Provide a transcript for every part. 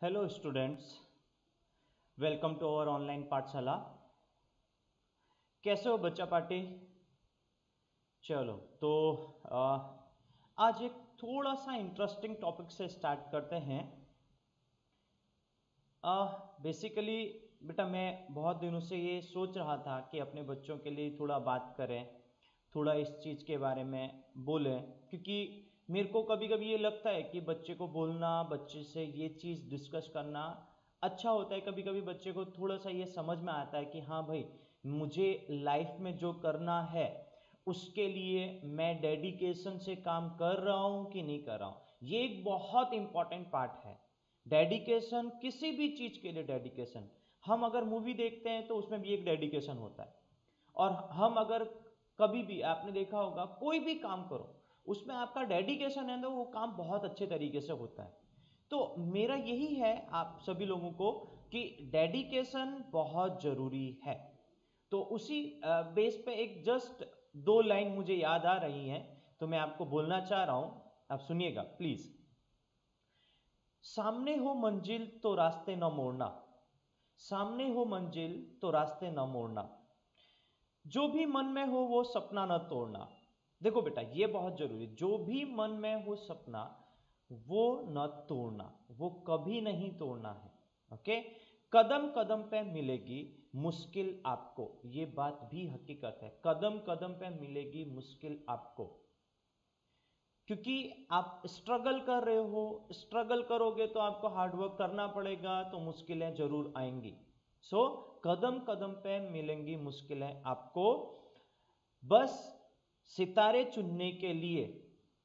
Hello students, welcome to our online पाठशाला। कैसे हो बच्चा पार्टी? चलो तो आज एक थोड़ा सा इंटरेस्टिंग टॉपिक से स्टार्ट करते हैं। बेसिकली बेटा मैं बहुत दिनों से ये सोच रहा था कि अपने बच्चों के लिए थोड़ा बात करें, थोड़ा इस चीज़ के बारे में बोलें, क्योंकि मेरे को कभी कभी ये लगता है कि बच्चे को बोलना, बच्चे से ये चीज़ डिस्कस करना अच्छा होता है। कभी कभी बच्चे को थोड़ा सा ये समझ में आता है कि हाँ भाई, मुझे लाइफ में जो करना है उसके लिए मैं डेडिकेशन से काम कर रहा हूँ कि नहीं कर रहा हूँ। ये एक बहुत इंपॉर्टेंट पार्ट है, डेडिकेशन। किसी भी चीज़ के लिए डेडिकेशन। हम अगर मूवी देखते हैं तो उसमें भी एक डेडिकेशन होता है, और हम अगर कभी भी आपने देखा होगा कोई भी काम करो उसमें आपका डेडिकेशन है तो वो काम बहुत अच्छे तरीके से होता है। तो मेरा यही है आप सभी लोगों को कि डेडिकेशन बहुत जरूरी है। तो उसी बेस पे एक जस्ट दो लाइन मुझे याद आ रही हैं, तो मैं आपको बोलना चाह रहा हूं, आप सुनिएगा प्लीज। सामने हो मंजिल तो रास्ते न मोड़ना, सामने हो मंजिल तो रास्ते न मोड़ना, जो भी मन में हो वो सपना न तोड़ना। देखो बेटा ये बहुत जरूरी, जो भी मन में हो सपना वो न तोड़ना, वो कभी नहीं तोड़ना है। ओके, कदम कदम पे मिलेगी मुश्किल आपको, ये बात भी हकीकत है। कदम कदम पे मिलेगी मुश्किल आपको, क्योंकि आप स्ट्रगल कर रहे हो, स्ट्रगल करोगे तो आपको हार्डवर्क करना पड़ेगा, तो मुश्किलें जरूर आएंगी। सो कदम कदम पे मिलेंगी मुश्किलें आपको, बस सितारे चुनने के लिए।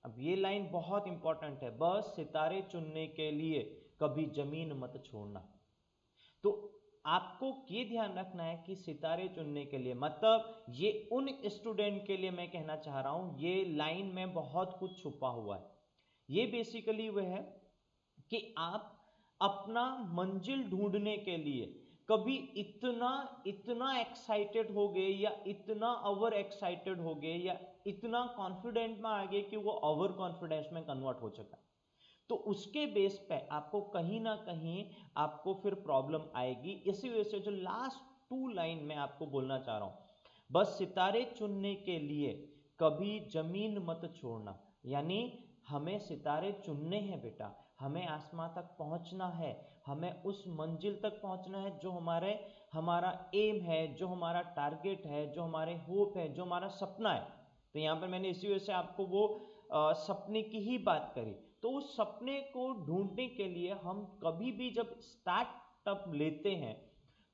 अब ये लाइन बहुत इंपॉर्टेंट है, बस सितारे चुनने के लिए कभी जमीन मत छोड़ना। तो आपको ये ध्यान रखना है कि सितारे चुनने के लिए, मतलब ये उन स्टूडेंट के लिए मैं कहना चाह रहा हूं, ये लाइन में बहुत कुछ छुपा हुआ है। ये बेसिकली वह है कि आप अपना मंजिल ढूंढने के लिए कभी इतना इतना एक्साइटेड हो गए या इतना ओवर एक्साइटेड हो गए या इतना कॉन्फिडेंट में आ गए कि वो ओवर कॉन्फिडेंस में कन्वर्ट हो चुका है, तो उसके बेस पे आपको कहीं ना कहीं आपको फिर प्रॉब्लम आएगी। इसी वजह से जो लास्ट टू लाइन में आपको बोलना चाह रहा हूं, बस सितारे चुनने के लिए कभी जमीन मत छोड़ना, यानी हमें सितारे चुनने हैं बेटा, हमें आसमां तक पहुंचना है, हमें उस मंजिल तक पहुंचना है जो हमारा एम है, जो हमारा टारगेट है, जो हमारे होप है, जो हमारा सपना है। तो यहां पर मैंने इसी वजह से आपको वो सपने की ही बात करी। तो उस सपने को ढूंढने के लिए हम कभी भी जब स्टार्टअप लेते हैं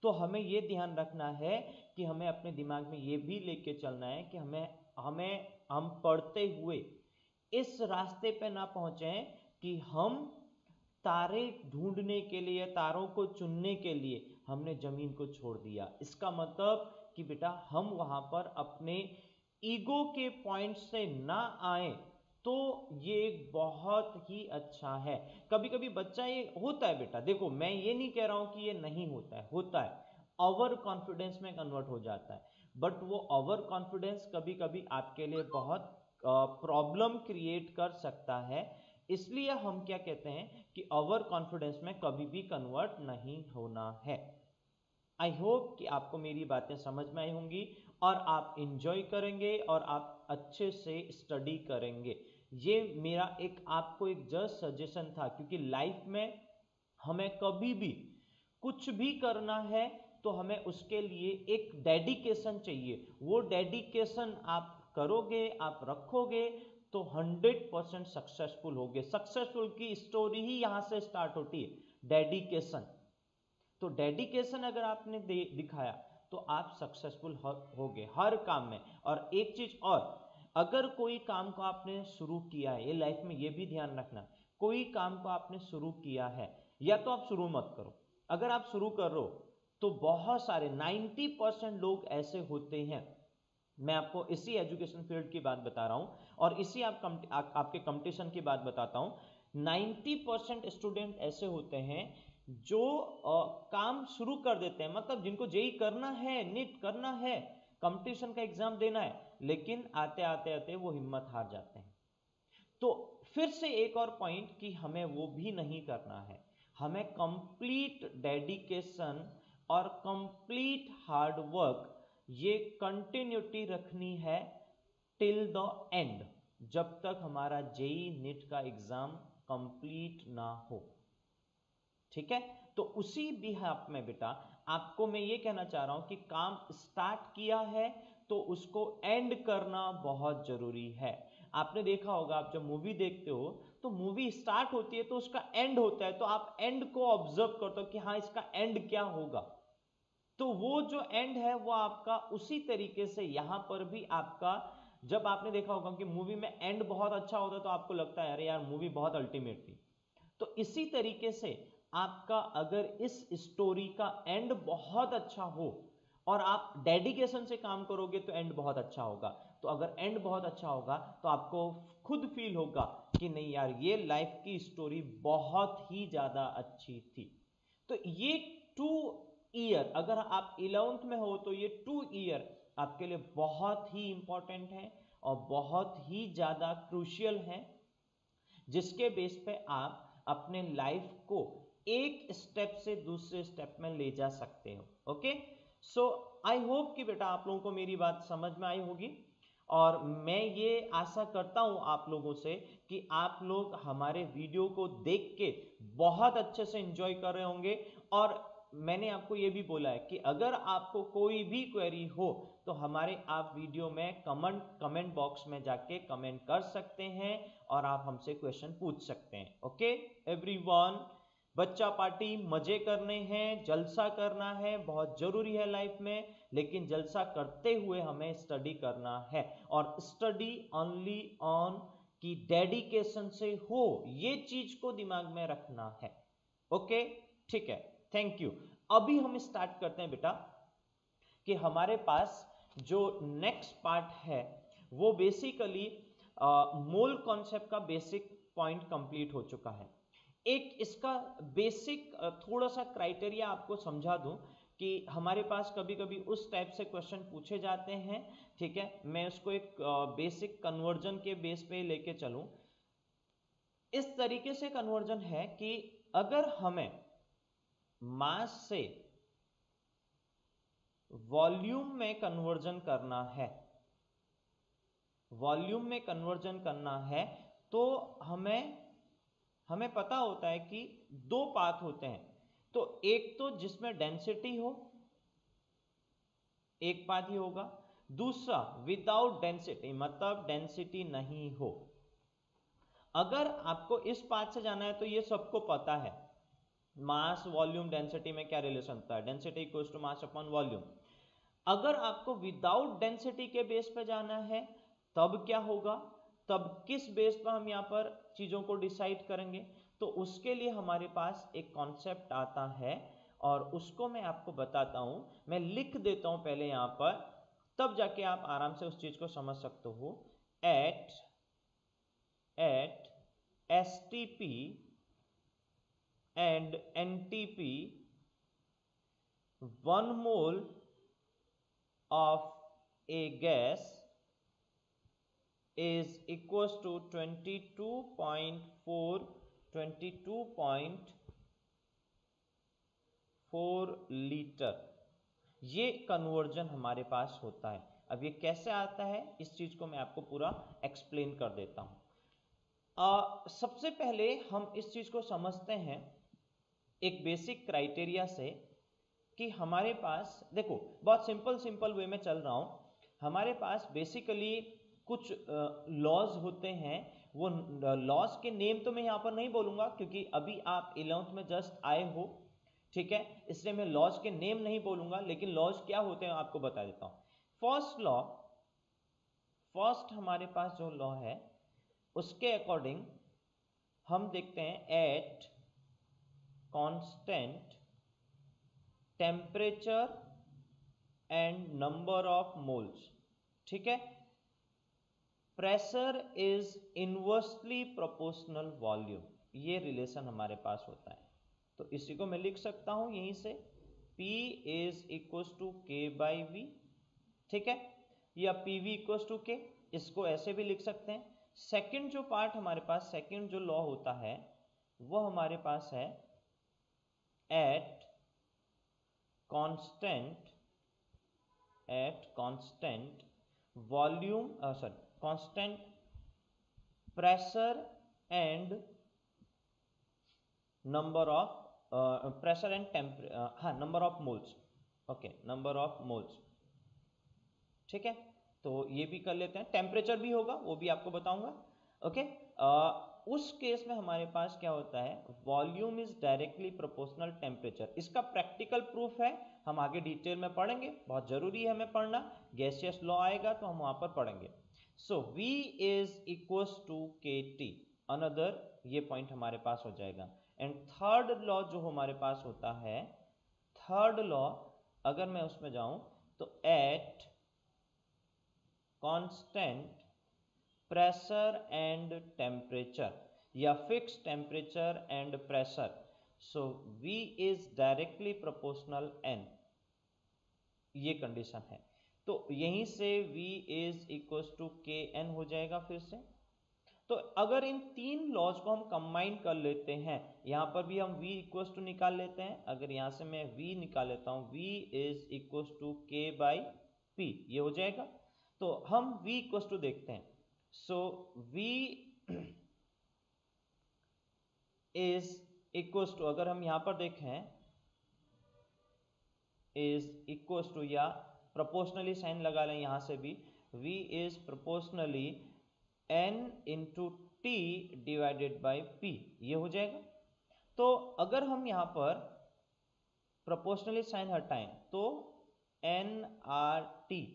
तो हमें यह ध्यान रखना है कि हमें अपने दिमाग में यह भी लेके चलना है कि हम पढ़ते हुए इस रास्ते पे ना पहुंचे कि हम तारे ढूंढने के लिए, तारों को चुनने के लिए हमने जमीन को छोड़ दिया। इसका मतलब कि बेटा हम वहां पर अपने ईगो के पॉइंट से ना आए, तो ये बहुत ही अच्छा है। कभी कभी बच्चा ये होता है बेटा, देखो मैं ये नहीं कह रहा हूं कि ये नहीं होता है, होता है, ओवर कॉन्फिडेंस में कन्वर्ट हो जाता है। बट वो ओवर कॉन्फिडेंस कभी कभी आपके लिए बहुत प्रॉब्लम क्रिएट कर सकता है। इसलिए हम क्या कहते हैं कि ओवर कॉन्फिडेंस में कभी भी कन्वर्ट नहीं होना है। आई होप कि आपको मेरी बातें समझ में आई होंगी और आप इंजॉय करेंगे और आप अच्छे से स्टडी करेंगे। ये मेरा आपको एक जस्ट सजेशन था, क्योंकि लाइफ में हमें कभी भी कुछ भी करना है तो हमें उसके लिए एक डेडिकेशन चाहिए। वो डेडिकेशन आप करोगे, आप रखोगे तो 100% सक्सेसफुल होगे। सक्सेसफुल की स्टोरी ही यहां से स्टार्ट होती है, डेडिकेशन। तो डेडिकेशन अगर आपने दिखाया तो आप सक्सेसफुल होगे हर काम में। और एक चीज और, अगर कोई काम को आपने शुरू किया है, ये लाइफ में ये भी ध्यान रखना, कोई काम को आपने शुरू किया है या तो आप शुरू मत करो। अगर आप शुरू कर रहे हो तो बहुत सारे 90% लोग ऐसे होते हैं, मैं आपको इसी एजुकेशन फील्ड की बात बता रहा हूं और इसी आपके कंपटीशन की बात बताता हूं। 90% स्टूडेंट ऐसे होते हैं जो काम शुरू कर देते हैं, मतलब जिनको जेई करना है, नीट करना है, कंपटीशन का एग्जाम देना है, लेकिन आते आते आते वो हिम्मत हार जाते हैं। तो फिर से एक और पॉइंट कि हमें वो भी नहीं करना है, हमें कंप्लीट डेडिकेशन और कंप्लीट हार्ड वर्क, ये कंटिन्यूटी रखनी है टिल द एंड, जब तक हमारा जेई नीट का एग्जाम कंप्लीट ना हो। ठीक है, तो उसी बिहाफ में बेटा आपको मैं ये कहना चाह रहा हूं कि काम स्टार्ट किया है तो उसको एंड करना बहुत जरूरी है। आपने देखा होगा, आप जब मूवी देखते हो तो मूवी स्टार्ट होती है तो उसका एंड होता है, तो आप एंड को ऑब्जर्व करते हो कि हाँ इसका एंड क्या होगा। तो वो जो एंड है वो आपका उसी तरीके से यहां पर भी आपका, जब आपने देखा होगा कि मूवी में एंड बहुत अच्छा होता है तो आपको लगता है अरे यार मूवी बहुत अल्टीमेट थी। तो इसी तरीके से आपका अगर इस स्टोरी का एंड बहुत अच्छा हो और आप डेडिकेशन से काम करोगे तो एंड बहुत अच्छा होगा। तो अगर एंड बहुत अच्छा होगा तो आपको खुद फील होगा कि नहीं यार ये लाइफ की स्टोरी बहुत ही ज्यादा अच्छी थी। तो ये 2 ईयर, अगर आप 11th में हो तो ये 2 ईयर आपके लिए बहुत ही इंपॉर्टेंट है और बहुत ही ज्यादा क्रूशियल है, जिसके बेस पे आप अपने लाइफ को एक स्टेप से दूसरे स्टेप में ले जा सकते हो। ओके, सो आई होप कि बेटा आप लोगों को मेरी बात समझ में आई होगी, और मैं ये आशा करता हूं आप लोगों से कि आप लोग हमारे वीडियो को देख के बहुत अच्छे से एंजॉय कर रहे होंगे। और मैंने आपको ये भी बोला है कि अगर आपको कोई भी क्वेरी हो तो हमारे आप वीडियो में कमेंट बॉक्स में जाके कमेंट कर सकते हैं और आप हमसे क्वेश्चन पूछ सकते हैं। ओके एवरीवन, बच्चा पार्टी मजे करने हैं, जलसा करना है, बहुत जरूरी है लाइफ में, लेकिन जलसा करते हुए हमें स्टडी करना है, और स्टडी ओनली ऑन की डेडिकेशन से हो, ये चीज को दिमाग में रखना है। ओके ठीक है, थैंक यू। अभी हम स्टार्ट करते हैं बेटा कि हमारे पास जो नेक्स्ट पार्ट है वो बेसिकली मोल कॉन्सेप्ट का बेसिक पॉइंट कंप्लीट हो चुका है। एक इसका बेसिक थोड़ा सा क्राइटेरिया आपको समझा दूं कि हमारे पास कभी कभी उस टाइप से क्वेश्चन पूछे जाते हैं। ठीक है, मैं उसको एक बेसिक कन्वर्जन के बेस पे लेके चलूं। इस तरीके से कन्वर्जन है कि अगर हमें मास से वॉल्यूम में कन्वर्जन करना है, वॉल्यूम में कन्वर्जन करना है, तो हमें पता होता है कि 2 पाथ होते हैं। तो एक तो जिसमें डेंसिटी हो, एक पाथ ही होगा। दूसरा विदाउट डेंसिटी, मतलब डेंसिटी नहीं हो। अगर आपको इस पाथ से जाना है तो ये सबको पता है, मास वॉल्यूम डेंसिटी में क्या रिलेशन होता है, density equals to mass upon volume. अगर आपको विदाउट डेंसिटी के बेस पे जाना है तब क्या होगा, तब किस बेस पर हम यहाँ पर चीजों को डिसाइड करेंगे, तो उसके लिए हमारे पास एक कॉन्सेप्ट आता है और उसको मैं आपको बताता हूं। मैं लिख देता हूं पहले यहां पर, तब जाके आप आराम से उस चीज को समझ सकते हो। At STP and NTP 1 mole of a gas is equals to 22.4 litre. ये कन्वर्जन हमारे पास होता है। अब ये कैसे आता है इस चीज को मैं आपको पूरा एक्सप्लेन कर देता हूं। सबसे पहले हम इस चीज को समझते हैं एक बेसिक क्राइटेरिया से कि हमारे पास, देखो बहुत सिंपल वे में चल रहा हूं। हमारे पास बेसिकली कुछ लॉज होते हैं, वो लॉज के नेम तो मैं यहां पर नहीं बोलूंगा क्योंकि अभी आप 11th में जस्ट आए हो, ठीक है, इसलिए मैं लॉज के नेम नहीं बोलूंगा, लेकिन लॉज क्या होते हैं आपको बता देता हूं। फर्स्ट हमारे पास जो लॉ है उसके अकॉर्डिंग हम देखते हैं at constant temperature and number of moles, ठीक है, pressure is inversely proportional volume, ये रिलेशन हमारे पास होता है। तो इसी को मैं लिख सकता हूं यहीं से, P is equal to K by V, ठीक है, या PV इक्वल टू K, इसको ऐसे भी लिख सकते हैं। सेकंड जो पार्ट हमारे पास, सेकंड जो लॉ होता है वो हमारे पास है at constant volume constant pressure and number of pressure and number of moles, okay number of moles. ठीक है, तो ये भी कर लेते हैं, टेम्परेचर भी होगा वो भी आपको बताऊंगा। ओके, उस केस में हमारे पास क्या होता है, volume is directly proportional temperature. इसका प्रैक्टिकल प्रूफ है, हम आगे डिटेल में पढ़ेंगे, बहुत जरूरी है हमें पढ़ना, गैसियस लॉ आएगा तो हम वहां पर पढ़ेंगे। So V is equals to KT, another ये पॉइंट हमारे पास हो जाएगा। एंड थर्ड लॉ जो हमारे पास होता है, थर्ड लॉ अगर मैं उसमें जाऊं तो at constant pressure and temperature या fix temperature and pressure, so V is directly proportional N, ये कंडीशन है। तो यहीं से V is equal to KN हो जाएगा फिर से। तो अगर इन तीन लॉज को हम कंबाइन कर लेते हैं, यहां पर भी हम V इक्वल टू निकाल लेते हैं, अगर यहां से मैं V निकाल लेता हूं, V is equal to K by P, ये हो जाएगा। तो हम V इक्वल टू देखते हैं, सो V इज इक्वल टू, अगर हम यहां पर देखें इज इक्वल टू या प्रोपोर्शनली साइन लगा लें यहां से भी, V is proportionally N into T divided by P, ये हो जाएगा। तो अगर हम यहां पर प्रोपोर्शनली साइन हटाएं तो NRT,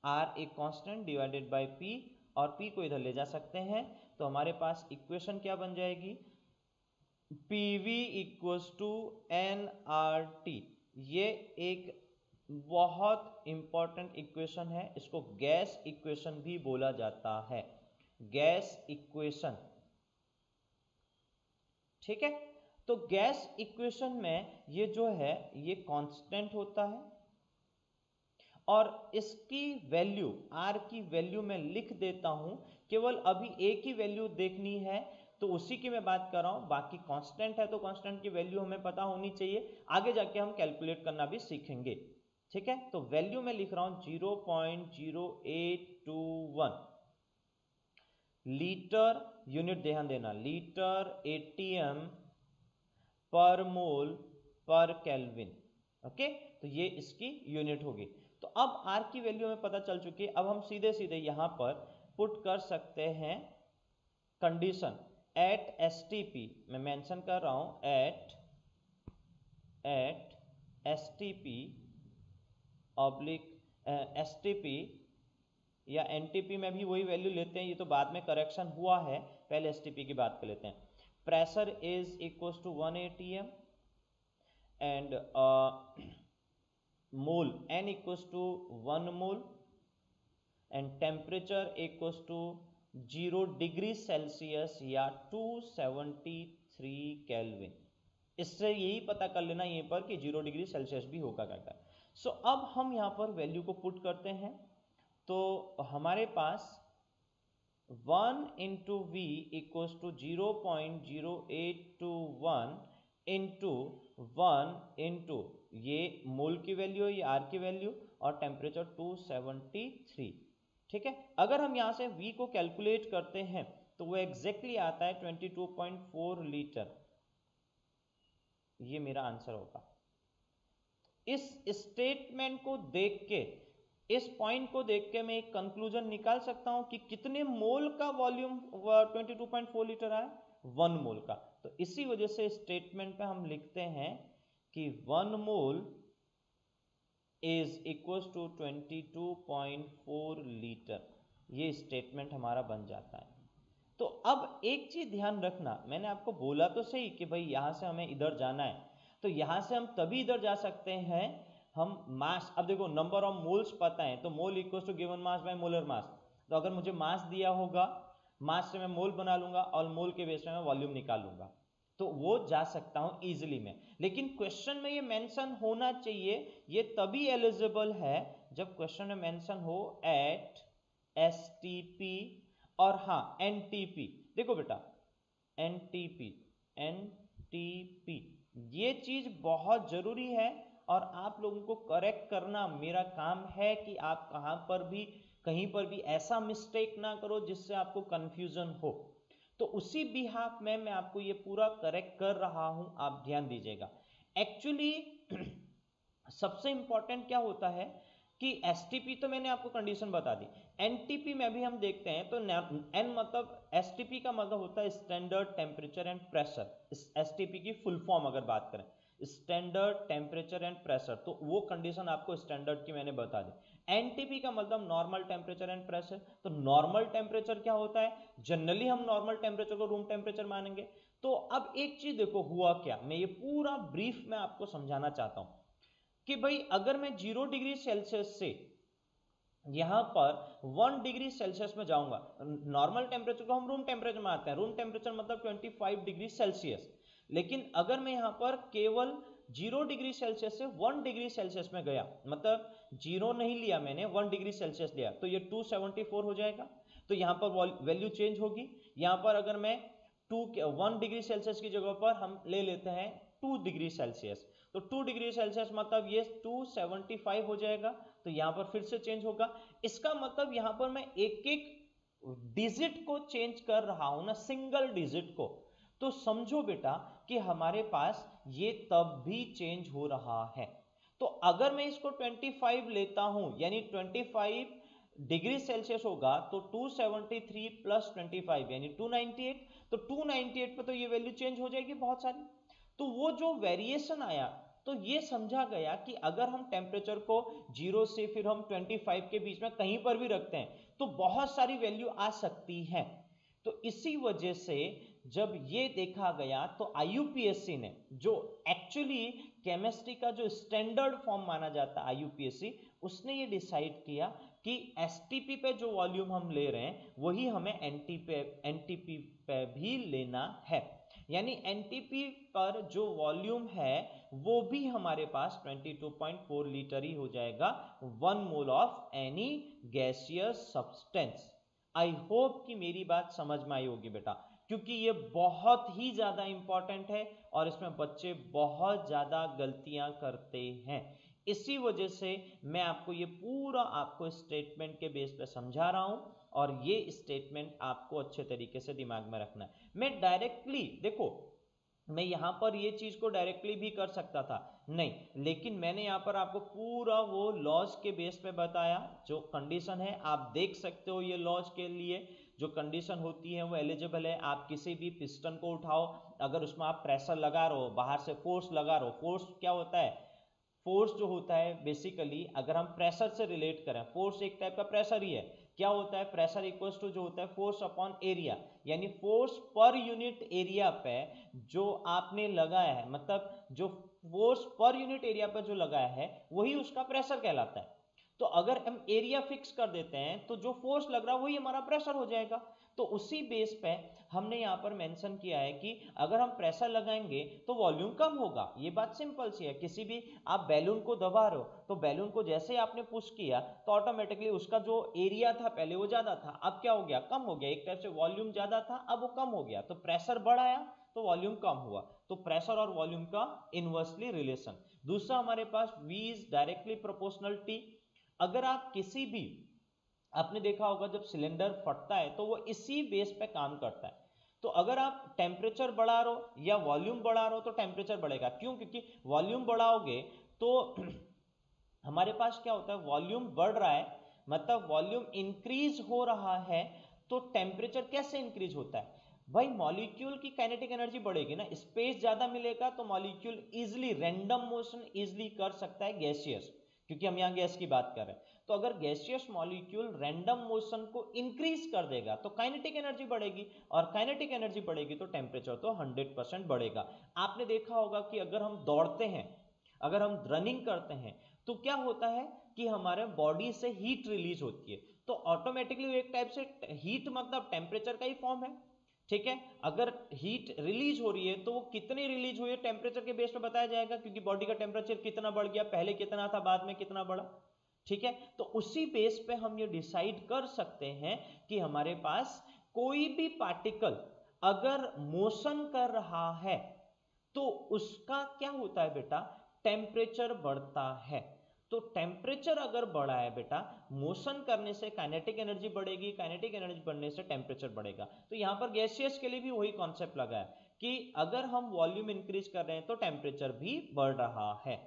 R एक कांस्टेंट डिवाइडेड बाई P, और P को इधर ले जा सकते हैं, तो हमारे पास इक्वेशन क्या बन जाएगी, PV इक्वल्स टू NRT। ये एक बहुत इंपॉर्टेंट इक्वेशन है, इसको गैस इक्वेशन भी बोला जाता है, गैस इक्वेशन। ठीक है, तो गैस इक्वेशन में ये जो है ये कांस्टेंट होता है, और इसकी वैल्यू R की वैल्यू मैं लिख देता हूं, केवल अभी एक ही वैल्यू देखनी है तो उसी की मैं बात कर रहा हूं, बाकी कांस्टेंट है तो कांस्टेंट की वैल्यू हमें पता होनी चाहिए, आगे जाके हम कैलकुलेट करना भी सीखेंगे। ठीक है, तो वैल्यू मैं लिख रहा हूं 0.0821 लीटर, यूनिट ध्यान देना, लीटर ATM पर मोल पर केल्विन। ओके, तो ये इसकी यूनिट होगी। तो अब R की वैल्यू हमें पता चल चुकी है, अब हम सीधे सीधे यहां पर पुट कर सकते हैं कंडीशन एट STP, मैं मेंशन कर रहा हूं एट STP ऑब्लिक STP या NTP में भी वही वैल्यू लेते हैं, ये तो बाद में करेक्शन हुआ है, पहले STP की बात कर लेते हैं। Pressure is equal to 1 ATM and mole N equal to 1 mole and temperature equal to 0 degree Celsius या 273 केल्विन। इससे यही पता कर लेना यहीं पर कि 0 डिग्री सेल्सियस भी होगा क्या। सो अब हम यहां पर वैल्यू को पुट करते हैं, तो हमारे पास 1 into V equals to 0.0821 into 1 into ये मोल की वैल्यू है, ये R की वैल्यू, और टेम्परेचर 273। ठीक है, अगर हम यहां से V को कैलकुलेट करते हैं तो वो एग्जैक्टली आता है 22.4 लीटर, ये मेरा आंसर होगा। इस स्टेटमेंट को देख के, इस पॉइंट को देख के मैं एक कंक्लूजन निकाल सकता हूं कि कितने मोल का वॉल्यूम 22.4 लीटर आया, 1 मोल का। तो इसी वजह से स्टेटमेंट पे हम लिखते हैं कि 1 mole is equal to 22.4 litre, ये स्टेटमेंट हमारा बन जाता है। तो अब एक चीज ध्यान रखना, मैंने आपको बोला तो सही कि भाई यहां से हमें इधर जाना है, तो यहां से हम तभी इधर जा सकते हैं, हम मास, अब देखो नंबर ऑफ मोल्स पता है, तो mole equal to given mass by molar mass, तो अगर मुझे मास दिया होगा, मास से मैं मोल बना लूंगा और मोल के बेस में मैं वॉल्यूम निकालूंगा, तो वो जा सकता हूं इजिली में। लेकिन क्वेश्चन में ये मेंशन होना चाहिए, ये तभी एलिजिबल है जब क्वेश्चन में मेंशन हो एट STP और हाँ NTP। देखो बेटा NTP ये चीज बहुत जरूरी है और आप लोगों को करेक्ट करना मेरा काम है कि आप कहीं पर भी ऐसा मिस्टेक ना करो जिससे आपको कंफ्यूजन हो। तो उसी बिहाफ में मैं आपको ये पूरा करेक्ट कर रहा हूं, आप ध्यान दीजिएगा। एक्चुअली सबसे इंपॉर्टेंट क्या होता है कि एसटीपी तो मैंने आपको कंडीशन बता दी, एनटीपी में भी हम देखते हैं तो एन मतलब एसटीपी का मतलब होता है standard temperature and pressure. STP की फुल फॉर्म अगर बात करें स्टैंडर्ड टेम्परेचर एंड प्रेशर, तो वो कंडीशन आपको स्टैंडर्ड की मैंने बता दी। एनटीपी का मतलब नॉर्मल टेम्परेचर एंड प्रेशर। तो नॉर्मल टेम्परेचर क्या होता है, जनरली हम नॉर्मल टेम्परेचर को रूम टेम्परेचर मानेंगे। तो अब एक चीज देखो हुआ क्या, मैं ये पूरा ब्रीफ में आपको समझाना चाहता हूं कि भाई अगर मैं 0 डिग्री सेल्सियस से यहां पर 1 डिग्री सेल्सियस में जाऊंगा, नॉर्मल टेम्परेचर को हम रूम टेम्परेचर में आते हैं, रूम टेम्परेचर मतलब 25 डिग्री सेल्सियस। लेकिन अगर मैं यहां पर केवल 0 डिग्री सेल्सियस से 1 डिग्री सेल्सियस में गया, मतलब 0 नहीं लिया मैंने, 1 डिग्री सेल्सियस लिया, तो ये 274 हो जाएगा। तो यहां पर वैल्यू चेंज होगी। यहां पर अगर मैं 1 डिग्री सेल्सियस की जगह पर हम ले लेते हैं 2 डिग्री सेल्सियस, तो 2 डिग्री सेल्सियस मतलब ये 275 हो जाएगा। तो यहां पर फिर से चेंज होगा। इसका मतलब यहां पर मैं एक एक डिजिट को चेंज कर रहा हूं ना, सिंगल डिजिट को। तो समझो बेटा कि हमारे पास ये तब भी चेंज हो रहा है। तो अगर मैं इसको 25 लेता हूं, यानी 25 डिग्री सेल्सियस होगा, तो 273 प्लस 25 यानी 298। तो 298 पे तो ये वैल्यू चेंज हो जाएगी बहुत सारी। तो वो जो वेरिएशन आया, तो ये समझा गया कि अगर हम टेम्परेचर को 0 से फिर हम 25 के बीच में कहीं पर भी रखते हैं तो बहुत सारी वैल्यू आ सकती है। तो इसी वजह से जब ये देखा गया तो आईयूपीएससी ने, जो एक्चुअली केमिस्ट्री का जो स्टैंडर्ड फॉर्म माना जाता है आईयूपीएससी, उसने ये डिसाइड किया कि एसटीपी पे जो वॉल्यूम हम ले रहे हैं वही हमें एनटीपी पे भी लेना है। यानी एनटीपी पर जो वॉल्यूम है वो भी हमारे पास 22.4 लीटर ही हो जाएगा, 1 mole of any gaseous substance. I hope कि मेरी बात समझ में आई होगी बेटा, क्योंकि ये बहुत ही ज्यादा इंपॉर्टेंट है और इसमें बच्चे बहुत ज्यादा गलतियां करते हैं। इसी वजह से मैं आपको ये पूरा आपको स्टेटमेंट के बेस पे समझा रहा हूं और ये स्टेटमेंट आपको अच्छे तरीके से दिमाग में रखना है। मैं डायरेक्टली देखो, मैं यहां पर ये चीज को डायरेक्टली भी कर सकता था, नहीं, लेकिन मैंने यहां पर आपको पूरा वो लॉज के बेस पे बताया। जो कंडीशन है आप देख सकते हो, ये लॉज के लिए जो कंडीशन होती है वो एलिजिबल है। आप किसी भी पिस्टन को उठाओ, अगर उसमें आप प्रेशर लगा रहे हो, बाहर से फोर्स लगा रहे हो, फोर्स क्या होता है, फोर्स जो होता है बेसिकली अगर हम प्रेशर से रिलेट करें, फोर्स एक टाइप का प्रेशर ही है। क्या होता है, प्रेशर इक्वल्स टू जो होता है फोर्स अपॉन एरिया, यानी फोर्स पर यूनिट एरिया पे जो आपने लगाया है, मतलब जो फोर्स पर यूनिट एरिया पर जो लगाया है वही उसका प्रेशर कहलाता है। तो अगर हम एरिया फिक्स कर देते हैं तो जो फोर्स लग रहा है वही हमारा प्रेशर हो जाएगा। तो उसी बेस पे हमने यहां पर मेंशन किया है कि अगर हम प्रेशर लगाएंगे तो वॉल्यूम कम होगा। ये बात सिंपल सी है, किसी भी आप बैलून को दबा रहे हो तो बैलून को जैसे ही आपने पुश किया तो ऑटोमेटिकली उसका जो एरिया था पहले वो ज्यादा था, अब क्या हो गया, कम हो गया। एक टाइप से वॉल्यूम ज्यादा था, अब वो कम हो गया, तो प्रेशर बढ़ाया तो वॉल्यूम कम हुआ। तो प्रेशर और वॉल्यूम का इनवर्सली रिलेशन। दूसरा हमारे पास V is directly proportional T। अगर आप किसी भी, आपने देखा होगा जब सिलेंडर फटता है तो वो इसी बेस पे काम करता है। तो अगर आप टेम्परेचर बढ़ा रहे हो या वॉल्यूम बढ़ा रहे हो तो टेम्परेचर बढ़ेगा। क्यों, क्योंकि वॉल्यूम बढ़ाओगे तो हमारे पास क्या होता है, वॉल्यूम बढ़ रहा है मतलब वॉल्यूम इंक्रीज हो रहा है, तो टेम्परेचर कैसे इंक्रीज होता है भाई, मॉलिक्यूल की काइनेटिक एनर्जी बढ़ेगी ना, स्पेस ज्यादा मिलेगा तो molecule easily random motion easily कर सकता है गैसियस, क्योंकि हम यहां गैस की बात कर रहे हैं। तो अगर गैसियस मॉलिक्यूल रैंडम मोशन को इंक्रीज कर देगा तो काइनेटिक एनर्जी बढ़ेगी, और काइनेटिक एनर्जी बढ़ेगी तो टेम्परेचर तो 100% बढ़ेगा। आपने देखा होगा कि अगर हम दौड़ते हैं, अगर हम रनिंग करते हैं तो क्या होता है कि हमारे बॉडी से हीट रिलीज होती है, तो ऑटोमेटिकली एक टाइप से हीट मतलब टेम्परेचर का ही फॉर्म है। ठीक है, अगर हीट रिलीज हो रही है तो वो कितनी रिलीज हुई है टेम्परेचर के बेस पे बताया जाएगा, क्योंकि बॉडी का टेम्परेचर कितना बढ़ गया, पहले कितना था बाद में कितना बढ़ा। ठीक है, तो उसी बेस पे हम ये डिसाइड कर सकते हैं कि हमारे पास कोई भी पार्टिकल अगर मोशन कर रहा है तो उसका क्या होता है बेटा, टेम्परेचर बढ़ता है। तो टेम्परेचर अगर बढ़ा है बेटा, मोशन करने से काइनेटिक एनर्जी बढ़ेगी, काइनेटिक एनर्जी बढ़ने से टेम्परेचर बढ़ेगा। तो यहां पर गैसियस के लिए भी वही कॉन्सेप्ट लगा है कि अगर हम वॉल्यूम इंक्रीज कर रहे हैं तो टेम्परेचर भी बढ़ रहा है।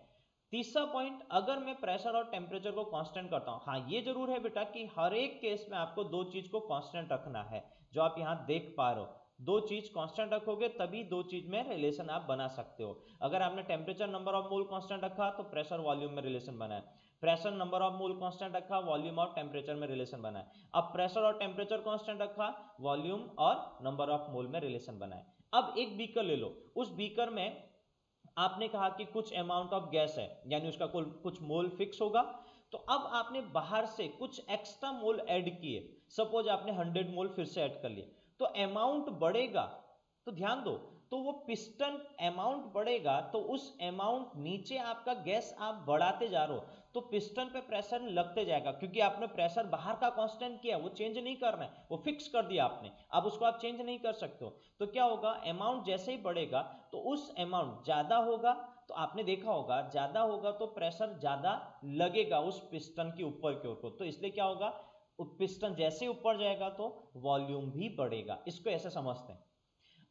तीसरा पॉइंट, अगर मैं प्रेशर और टेम्परेचर को कांस्टेंट करता हूं, हाँ ये जरूर है बेटा कि हर एक केस में आपको दो चीज को कांस्टेंट रखना है, जो आप यहां देख पा रहे हो। दो चीज कांस्टेंट रखोगे तभी दो चीज में रिलेशन आप बना सकते हो। अगर आपने temperature number of mole constant रखा तो प्रेशर वॉल्यूम में रिलेशन बना है, pressure number of mole constant रखा, वॉल्यूम और टेम्परेचर में रिलेशन बना है। अब प्रेशर और टेम्परेचर कांस्टेंट रखा, वॉल्यूम और नंबर ऑफ मोल में रिलेशन बना है। अब एक बीकर ले लो, उस बीकर में आपने कहा कि कुछ अमाउंट ऑफ गैस है, यानी उसका कुछ मोल फिक्स होगा। तो अब आपने बाहर से कुछ एक्स्ट्रा मोल ऐड किए, सपोज आपने 100 मोल फिर से ऐड कर लिए, तो अमाउंट बढ़ेगा। तो ध्यान दो, तो वो पिस्टन अमाउंट बढ़ेगा तो उस अमाउंट नीचे आपका गैस आप बढ़ाते जा रहे हो, तो पिस्टन पे प्रेशर लगते जाएगा, क्योंकि आपने प्रेशर बाहर का कांस्टेंट किया, वो चेंज नहीं करना है, वो फिक्स कर दिया आपने, अब उसको आप चेंज नहीं कर सकते हो। तो क्या होगा, अमाउंट जैसे ही बढ़ेगा तो उस अमाउंट ज्यादा होगा, तो आपने देखा होगा ज्यादा होगा तो प्रेशर ज्यादा लगेगा उस पिस्टन के ऊपर की ओर को, तो इसलिए क्या होगा, पिस्टन जैसे ऊपर जाएगा तो वॉल्यूम भी बढ़ेगा। इसको ऐसे समझते हैं,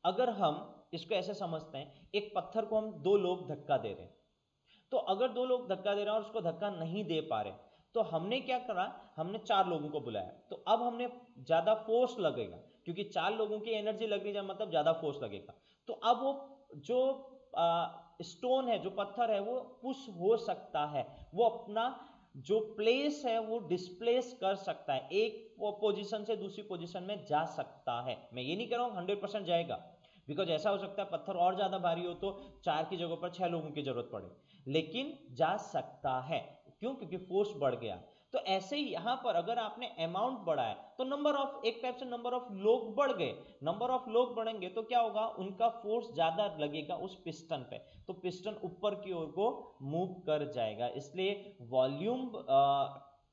अगर हम इसको ऐसे समझते हैं, एक पत्थर को हम दो लोग धक्का दे रहे हैं, तो अगर दो लोग धक्का दे रहे हैं और उसको धक्का नहीं दे पा रहे, तो हमने क्या करा, हमने चार लोगों को बुलाया, तो अब हमने ज्यादा फोर्स लगेगा, क्योंकि चार लोगों की एनर्जी लग रही है मतलब ज्यादा फोर्स लगेगा। तो अब वो जो स्टोन है, जो पत्थर है, वो पुश हो सकता है, वो अपना जो प्लेस है वो डिस्प्लेस कर सकता है, एक पोजीशन से दूसरी पोजीशन में जा सकता है। मैं ये नहीं कह रहा हूं 100% जाएगा, बिकॉज ऐसा हो सकता है पत्थर और ज्यादा भारी हो तो चार की जगह पर 6 लोगों की जरूरत पड़े, लेकिन जा सकता है। क्यों, क्योंकि फोर्स बढ़ गया। तो ऐसे ही यहां पर अगर आपने अमाउंट बढ़ाया तो नंबर ऑफ, एक टाइप से नंबर ऑफ लोग बढ़ गए, नंबर ऑफ लोग बढ़ेंगे तो क्या होगा, उनका फोर्स ज्यादा लगेगा उस पिस्टन पे, तो पिस्टन ऊपर की ओर को मूव कर जाएगा, इसलिए वॉल्यूम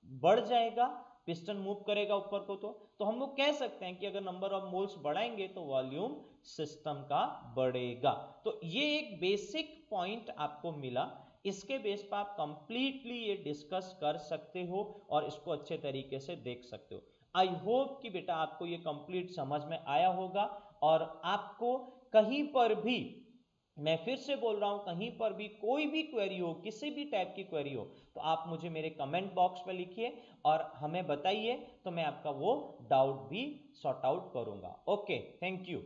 बढ़ जाएगा, पिस्टन मूव करेगा ऊपर को। तो हम लोग कह सकते हैं कि अगर नंबर ऑफ मोल्स बढ़ाएंगे तो वॉल्यूम सिस्टम का बढ़ेगा। तो ये एक बेसिक पॉइंट आपको मिला, इसके बेस पर आप कंप्लीटली ये डिस्कस कर सकते हो और इसको अच्छे तरीके से देख सकते हो। आई होप कि बेटा आपको ये कंप्लीट समझ में आया होगा, और आपको कहीं पर भी, मैं फिर से बोल रहा हूं, कहीं पर भी कोई भी क्वेरी हो, किसी भी टाइप की क्वेरी हो, तो आप मुझे मेरे कमेंट बॉक्स में लिखिए और हमें बताइए, तो मैं आपका वो डाउट भी सॉर्ट आउट करूंगा। Okay, thank you.